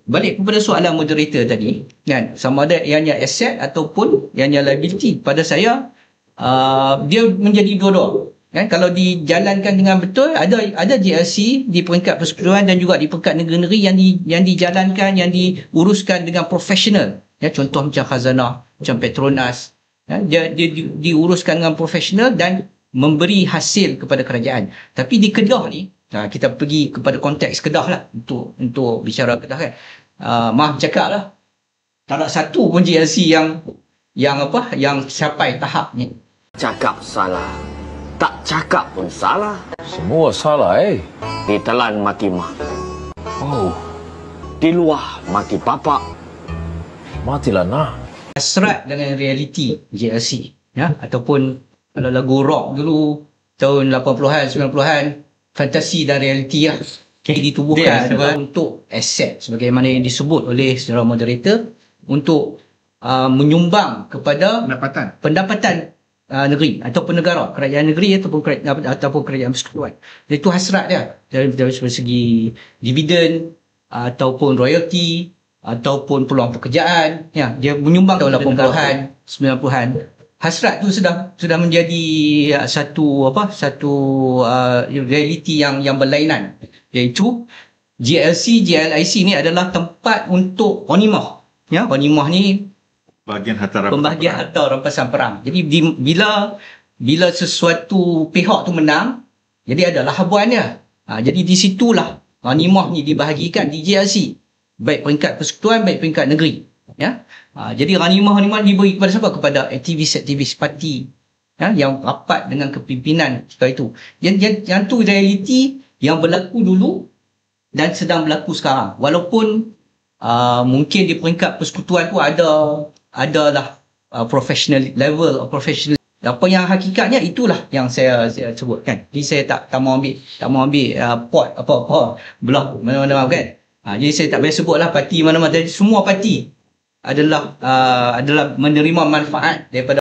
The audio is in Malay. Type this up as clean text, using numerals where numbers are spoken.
Balik kepada soalan moderator tadi, kan, sama ada ianya aset ataupun ianya liability. Pada saya, dia menjadi dua-dua. Kan, kalau dijalankan dengan betul, ada GLC di peringkat persekutuan dan juga di peringkat negeri-negeri yang dijalankan, yang diuruskan dengan profesional. Ya, contoh macam Khazanah, macam Petronas, ya, dia diuruskan dengan profesional dan memberi hasil kepada kerajaan. Tapi di Kedah ni, kita pergi kepada konteks Kedah lah untuk bicara Kedah, kan. Maaf cakap lah, tak ada satu pun GLC yang sampai tahap ni. Cakap salah, tak cakap pun salah. Semua salah, Ditelan maki mak, Oh, di luar maki bapak. matilah nah. Hasrat dengan realiti GLC, ya, ataupun kalau lagu rock dulu tahun 80-an 90-an, fantasi dan realiti lah ditubuhkan untuk aset sebagaimana yang disebut oleh saudara moderator, untuk menyumbang kepada pendapatan negeri ataupun negara, kerajaan negeri ataupun kerajaan persekutuan. Itu hasrat dia dari segi dividen ataupun royalty ataupun peluang pekerjaan, ya, dia menyumbang tahun 80-an 90-an. Hasrat tu sudah menjadi satu realiti yang berlainan, iaitu GLC, GLIC ni adalah tempat untuk ghanimah. Ya, ghanimah ni pembahagian harta rampasan perang. Jadi bila sesuatu pihak tu menang, jadi adalah habuan dia. Jadi di situlah ghanimah ni dibahagikan di GLC, baik peringkat persekutuan, baik peringkat negeri. Ya, jadi ghanimah diberi kepada siapa? Kepada aktivis-aktivis parti, ya, yang rapat dengan kepimpinan ketika itu. Yang tu realiti yang berlaku dulu dan sedang berlaku sekarang. Walaupun mungkin di peringkat persekutuan tu adalah professional level, professional. Apa yang hakikatnya itulah yang saya sebutkan. Jadi saya tak mau ambil pot apa belah mana-mana, kan. Jadi saya tak boleh sebutlah parti mana-mana. Semua parti adalah menerima manfaat daripada